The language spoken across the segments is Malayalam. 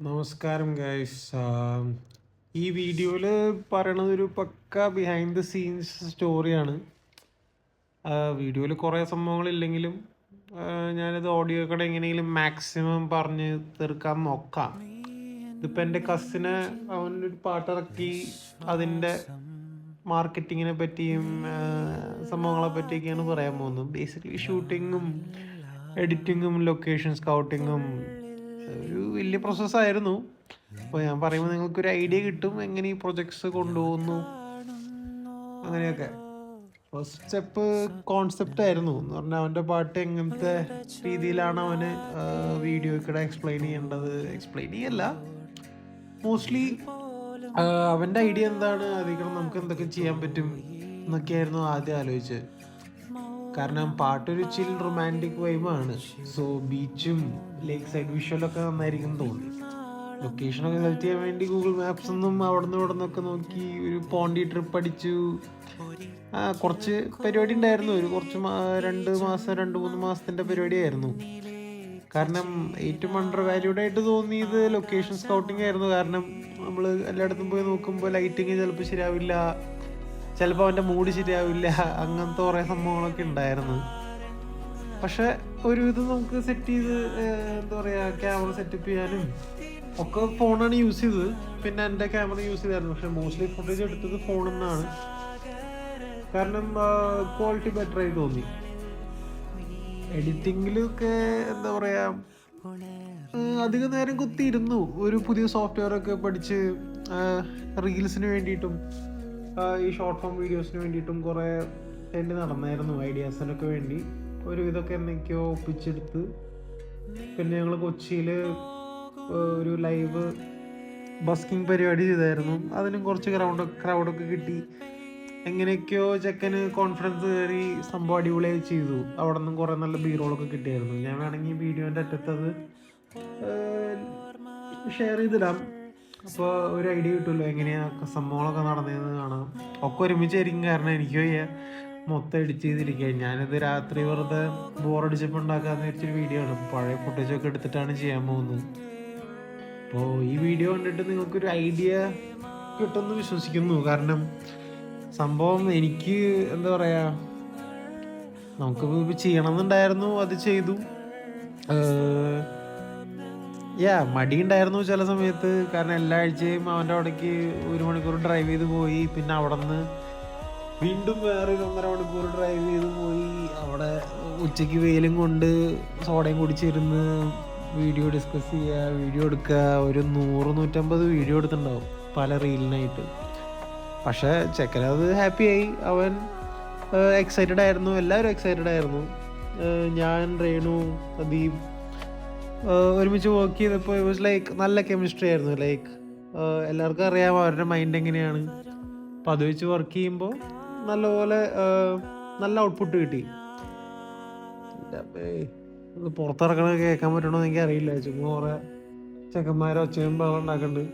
നമസ്കാരം ഗൈസ്. ഈ വീഡിയോയിൽ പറയണത് ഒരു പക്ക ബിഹൈൻഡ് ദ സീൻസ് സ്റ്റോറിയാണ്. വീഡിയോയിൽ കുറേ സംഭവങ്ങളില്ലെങ്കിലും ഞാനത് ഓഡിയോ കൂടെ എങ്ങനെയെങ്കിലും മാക്സിമം പറഞ്ഞ് തീർക്കാൻ നോക്കാം. ഇതിപ്പോൾ എൻ്റെ കസിന് അവനൊരു പാട്ടിറക്കി, അതിൻ്റെ മാർക്കറ്റിങ്ങിനെ പറ്റിയും സംഭവങ്ങളെ പറ്റിയൊക്കെയാണ് പറയാൻ പോകുന്നത്. ബേസിക്കലി ഷൂട്ടിങ്ങും എഡിറ്റിങ്ങും ലൊക്കേഷൻ സ്കൗട്ടിങ്ങും ഒരു വലിയ പ്രോസസ്സായിരുന്നു. അപ്പോൾ ഞാൻ പറയുമ്പോൾ നിങ്ങൾക്കൊരു ഐഡിയ കിട്ടും എങ്ങനെ ഈ പ്രൊജക്ട്സ് കൊണ്ടുപോകുന്നു അങ്ങനെയൊക്കെ. ഫസ്റ്റ് സ്റ്റെപ്പ് കോൺസെപ്റ്റ് ആയിരുന്നു എന്ന് പറഞ്ഞാൽ അവൻ്റെ പാട്ട് എങ്ങനത്തെ രീതിയിലാണ് അവന് വീഡിയോയ്ക്കിടെ എക്സ്പ്ലെയിൻ ചെയ്യേണ്ടത്. എക്സ്പ്ലെയിൻ ചെയ്യല്ല, മോസ്റ്റ്ലി അവൻ്റെ ഐഡിയ എന്താണ്, അധികം നമുക്ക് എന്തൊക്കെ ചെയ്യാൻ പറ്റും എന്നൊക്കെയായിരുന്നു ആദ്യം ആലോചിച്ചത്. കാരണം പാട്ടൊരു ചിൽ റൊമാൻറ്റിക് വൈബാണ്. സോ ബീച്ചും ലേക്ക് സൈഡ് വിഷ്വലൊക്കെ നന്നായിരിക്കും തോന്നി. ലൊക്കേഷനൊക്കെ സെലക്ട് ചെയ്യാൻ വേണ്ടി ഗൂഗിൾ മാപ്സ് ഒന്നും അവിടെ നിന്ന് ഇവിടെ നിന്നൊക്കെ നോക്കി ഒരു പോണ്ടി ട്രിപ്പ് അടിച്ചു. കുറച്ച് പരിപാടി ഉണ്ടായിരുന്നു, ഒരു കുറച്ച് 2-3 മാസത്തിൻ്റെ പരിപാടിയായിരുന്നു. കാരണം ഏറ്റവും അണ്ടർ വാല്യൂഡ് ആയിട്ട് തോന്നിയത് ലൊക്കേഷൻ സ്കൗട്ടിങ് ആയിരുന്നു. കാരണം നമ്മൾ എല്ലായിടത്തും പോയി നോക്കുമ്പോൾ ലൈറ്റിങ് ചിലപ്പോൾ ശരിയാവില്ല, ചിലപ്പോൾ അവൻ്റെ മൂഡ് ശരിയാവില്ല, അങ്ങനത്തെ കുറേ സംഭവങ്ങളൊക്കെ ഉണ്ടായിരുന്നു. പക്ഷെ ഒരു ഇത് നമുക്ക് സെറ്റ് ചെയ്ത് എന്താ പറയുക, ക്യാമറ സെറ്റപ്പ് ചെയ്യാനും ഒക്കെ ഫോണാണ് യൂസ് ചെയ്തത്. പിന്നെ എൻ്റെ ക്യാമറ യൂസ് ചെയ്തായിരുന്നു, പക്ഷെ മോസ്റ്റ്ലി ഫുട്ടേജ് എടുത്തത് ഫോണിൽ നിന്നാണ്. കാരണം ക്വാളിറ്റി ബെറ്റർ ആയി തോന്നി. എഡിറ്റിങ്ങിലൊക്കെ എന്താ പറയുക, അധികം നേരം കുത്തിയിരുന്നു. ഒരു പുതിയ സോഫ്റ്റ്വെയർ ഒക്കെ പഠിച്ച് റീൽസിന് വേണ്ടിയിട്ടും ഈ ഷോർട്ട് ഫോം വീഡിയോസിന് വേണ്ടിയിട്ടും കുറേ എൻ്റെ നടന്നായിരുന്നു. ഐഡിയാസിനൊക്കെ വേണ്ടി ഒരുവിധമൊക്കെ എന്തൊക്കെയോ ഒപ്പിച്ചെടുത്ത്. പിന്നെ ഞങ്ങൾ കൊച്ചിയിൽ ഒരു ലൈവ് ബസ്കിങ് പരിപാടി ചെയ്തായിരുന്നു. അതിനും കുറച്ച് ക്രൗഡൊക്കെ കിട്ടി. എങ്ങനെയൊക്കെയോ ചെക്കന് കോൺഫിഡൻസ് കയറി സംഭവം അടിപൊളിയായി ചെയ്തു. അവിടെ നിന്നും കുറേ നല്ല ബീറോളൊക്കെ കിട്ടിയായിരുന്നു. ഞാൻ വേണമെങ്കിൽ വീഡിയോൻ്റെ അറ്റത്തത് ഷെയർ ചെയ്തിടാം. അപ്പോൾ ഒരു ഐഡിയ കിട്ടുമല്ലോ എങ്ങനെയാണ് സംഭവങ്ങളൊക്കെ നടന്നതെന്ന് കാണാം. ഒക്കെ ഒരുമിച്ചായിരിക്കും, കാരണം എനിക്ക് മൊത്തം എഡിറ്റ് ചെയ്തിരിക്കുക. ഞാനിത് രാത്രി വെറുതെ ബോറടിച്ചപ്പോൾ ഉണ്ടാക്കാമെന്ന് വെച്ചൊരു വീഡിയോ ആണ്. പഴയ ഫുട്ടേജൊക്കെ എടുത്തിട്ടാണ് ചെയ്യാൻ പോകുന്നത്. അപ്പോൾ ഈ വീഡിയോ കണ്ടിട്ട് നിങ്ങൾക്കൊരു ഐഡിയ കിട്ടുമെന്ന് വിശ്വസിക്കുന്നു. കാരണം സംഭവം എനിക്ക് എന്താ പറയുക, നമുക്കിപ്പോൾ ചെയ്യണമെന്നുണ്ടായിരുന്നു, അത് ചെയ്തു. മടി ഉണ്ടായിരുന്നു ചില സമയത്ത്. കാരണം എല്ലാ ആഴ്ചയും അവൻ്റെ അവിടേക്ക് 1 മണിക്കൂർ ഡ്രൈവ് ചെയ്ത് പോയി. പിന്നെ അവിടെ നിന്ന് വീണ്ടും വേറെ 1.5 മണിക്കൂർ ഡ്രൈവ് ചെയ്ത് പോയി. അവിടെ ഉച്ചയ്ക്ക് വെയിലും കൊണ്ട് സോഡയും കുടിച്ചിരുന്ന് വീഡിയോ ഡിസ്കസ് ചെയ്യുക, വീഡിയോ എടുക്കുക. ഒരു 100-150 വീഡിയോ എടുത്തിട്ടുണ്ടാവും പല റീലിനായിട്ട്. പക്ഷേ ചെക്കനത് ഹാപ്പിയായി, അവൻ എക്സൈറ്റഡ് ആയിരുന്നു, എല്ലാവരും എക്സൈറ്റഡ് ആയിരുന്നു. ഞാൻ, രേണു, അദീപ് ഒരുമിച്ച് വർക്ക് ചെയ്തപ്പോൾ ഇറ്റ് വാസ് ലൈക്ക് നല്ല കെമിസ്ട്രി ആയിരുന്നു. ലൈക്ക് എല്ലാവർക്കും അറിയാം അവരുടെ മൈൻഡ് എങ്ങനെയാണ്. അപ്പോൾ അത് വെച്ച് വർക്ക് ചെയ്യുമ്പോൾ നല്ലപോലെ നല്ല ഔട്ട്പുട്ട് കിട്ടി. ഇത് പുറത്തിറക്കണത് കേൾക്കാൻ പറ്റണമെന്ന് എനിക്ക് അറിയില്ല. ചുമ്മാ കുറേ ചെക്കന്മാരെ ഒച്ചയും ബഹളം ഉണ്ടാക്കുന്നുണ്ട്.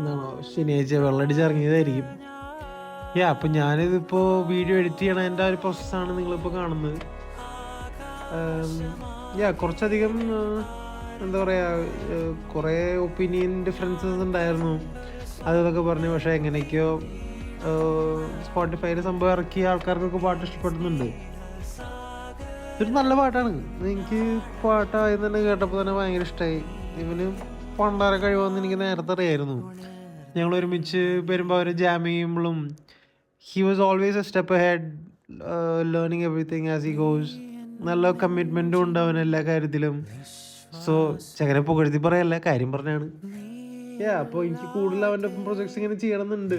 എന്താണോ ശനിയാഴ്ച വെള്ളടിച്ച് ഇറങ്ങിയതായിരിക്കും. അപ്പം ഞാനിതിപ്പോൾ വീഡിയോ എഡിറ്റ് ചെയ്യണ എൻ്റെ ഒരു പ്രോസസ്സാണ് നിങ്ങളിപ്പോൾ കാണുന്നത്. കുറച്ചധികം എന്താ പറയുക, കുറേ ഒപ്പീനിയൻ ഡിഫറൻസസ് ഉണ്ടായിരുന്നു. അതൊക്കെ പറഞ്ഞു. പക്ഷേ എങ്ങനെയൊക്കെയോ സ്പോട്ടിഫൈയിൽ സംഭവം ഇറക്കിയ ആൾക്കാർക്കൊക്കെ പാട്ട് ഇഷ്ടപ്പെടുന്നുണ്ട്. ഇതൊരു നല്ല പാട്ടാണ്. എനിക്ക് പാട്ടായെന്ന് തന്നെ കേട്ടപ്പോൾ തന്നെ ഭയങ്കര ഇഷ്ടമായി. ഇവന് പണ്ടാര കഴിവെന്ന് എനിക്ക് നേരത്തെ അറിയായിരുന്നു. ഞങ്ങൾ ഒരുമിച്ച് വരുമ്പോൾ അവർ ജാം ചെയ്യുമ്പോഴും he was always A step ahead, learning everything as he goes. നല്ല കമ്മിറ്റ്മെൻറ്റും ഉണ്ട് അവൻ എല്ലാ കാര്യത്തിലും. സോ ചെക്കനെ പുകഴ്ത്തി പറയല്ല, കാര്യം പറഞ്ഞാണ്. അപ്പോൾ എനിക്ക് കൂടുതൽ അവൻ്റെ പ്രൊജക്ട്സ് ഇങ്ങനെ ചെയ്യണമെന്നുണ്ട്.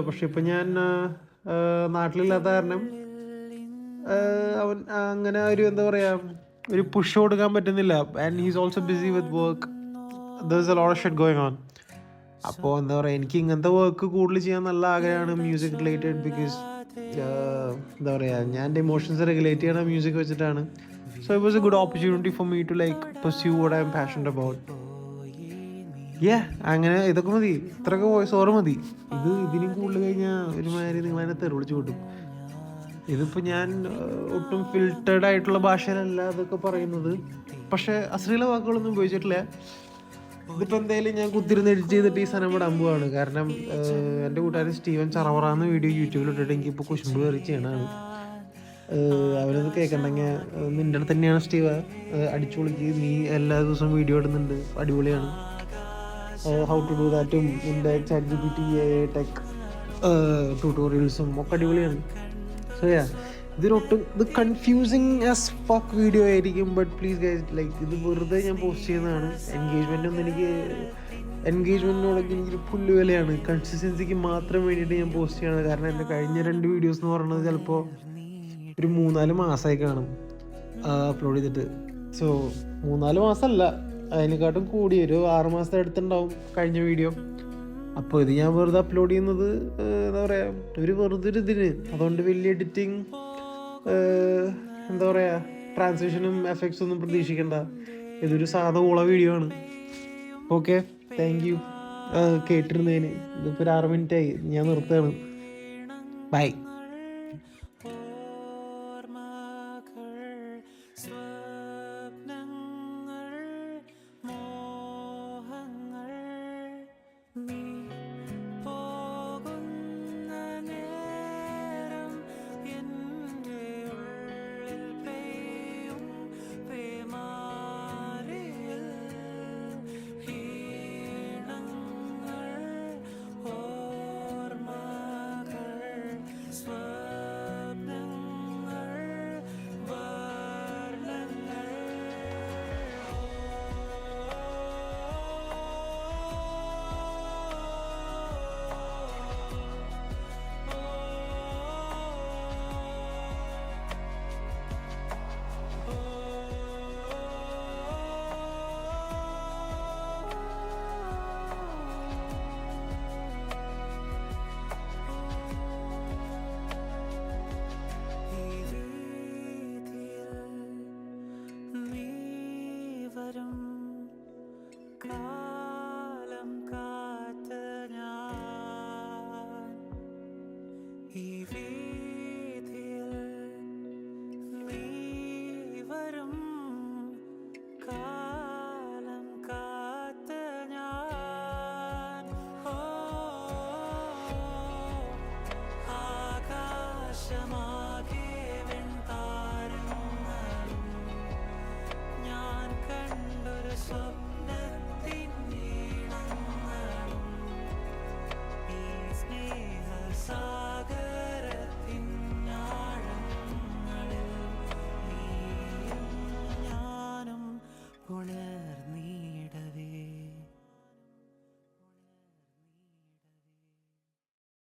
പക്ഷെ ഇപ്പം ഞാൻ നാട്ടിലില്ലാത്ത കാരണം അവൻ അങ്ങനെ ഒരു എന്താ പറയുക, ഒരു പുഷ് കൊടുക്കാൻ പറ്റുന്നില്ല. And he's also busy with work. There is a lot of shit going on. അപ്പോൾ എന്താ പറയുക, എനിക്ക് ഇങ്ങനത്തെ വർക്ക് കൂടുതൽ ചെയ്യാൻ നല്ല ആഗ്രഹമാണ്, മ്യൂസിക് റിലേറ്റഡ്. ബിക്കോസ് എന്താ പറയുക, ഞാൻ എൻ്റെ ഇമോഷൻസ് റെഗുലേറ്റ് ചെയ്യണ മ്യൂസിക് വെച്ചിട്ടാണ്. So it was a good opportunity for me to like pursue what I'm passionate about. അങ്ങനെ ഇതൊക്കെ മതി, ഇത്രയൊക്കെ വോയിസ് ഓവർ മതി. ഇതിനും കൂടുതൽ കഴിഞ്ഞാൽ ഒരുമാതിരി നിങ്ങളതിനെ തെറിവിളിച്ച് കൂട്ടും. ഇതിപ്പോൾ ഞാൻ ഒട്ടും ഫിൽറ്റേഡ് ആയിട്ടുള്ള ഭാഷയിലല്ല അതൊക്കെ പറയുന്നത്. പക്ഷേ അശ്ലീല വാക്കുകളൊന്നും ഉപയോഗിച്ചിട്ടില്ല. ഇതിപ്പോൾ എന്തായാലും ഞാൻ കുത്തിരുന്ന് എഡിറ്റ് ചെയ്തിട്ട് ഈ സാധനം ഇടാൻ പോവാണ്. കാരണം എൻ്റെ കൂട്ടുകാരൻ സ്റ്റീവൻ ചറവറാന്ന് വീഡിയോ യൂട്യൂബിൽ ഇട്ടിട്ട് എനിക്കിപ്പോൾ കുശുമ്പ് കയറി ചെയ്യണതാണ്. അവരത് കേൾക്കണ്ടെങ്കിൽ നിൻ്റെ അടുത്ത് തന്നെയാണ് സ്റ്റീവ, അടിച്ചു പൊളിക്ക്, നീ എല്ലാ ദിവസവും വീഡിയോ ഇടുന്നുണ്ട്, അടിപൊളിയാണ്. ഹൗ ടു ഡു ദാറ്റും നിൻ്റെ ChatGPT ടെക് ട്യൂട്ടോറിയൽസും ഒക്കെ അടിപൊളിയാണ്. സോ യാ, ഇത് കൺഫ്യൂസിങ് ആസ് ഫക്ക് വീഡിയോ ആയിരിക്കും. ബട്ട് പ്ലീസ് ഗൈസ്, ലൈക്ക് ഇത് വെറുതെ ഞാൻ പോസ്റ്റ് ചെയ്യുന്നതാണ്. എൻഗേജ്മെൻറ്റിനോടൊക്കെ എനിക്കൊരു പുല്ലുവിലയാണ്. കൺസിസ്റ്റൻസിക്ക് മാത്രം വേണ്ടിയിട്ട് ഞാൻ പോസ്റ്റ് ചെയ്യണത്. കാരണം എൻ്റെ കഴിഞ്ഞ 2 വീഡിയോസ് എന്ന് പറയുന്നത് ചിലപ്പോൾ ഒരു 3-4 മാസമായി കാണും അപ്ലോഡ് ചെയ്തിട്ട്. സോ 3-4 മാസമല്ല, അതിനെക്കാട്ടും കൂടി ഒരു 6 മാസത്തെ അടുത്തുണ്ടാവും കഴിഞ്ഞ വീഡിയോ. അപ്പോൾ ഇത് ഞാൻ വെറുതെ അപ്ലോഡ് ചെയ്യുന്നത് എന്താ പറയുക, വെറുതെ ഒരു ഇതിന്. അതുകൊണ്ട് വലിയ എഡിറ്റിങ്, എന്താ പറയുക, ട്രാൻസ്ലേഷനും എഫക്ട്സ് ഒന്നും പ്രതീക്ഷിക്കണ്ട. ഇതൊരു സാധാ ഓള വീഡിയോ ആണ്. ഓക്കെ, താങ്ക് യു കേട്ടിരുന്നതിന്. ഇതിപ്പോൾ ഒരു 6 മിനിറ്റായി, ഞാൻ നിർത്തുകയാണ്. ബൈ.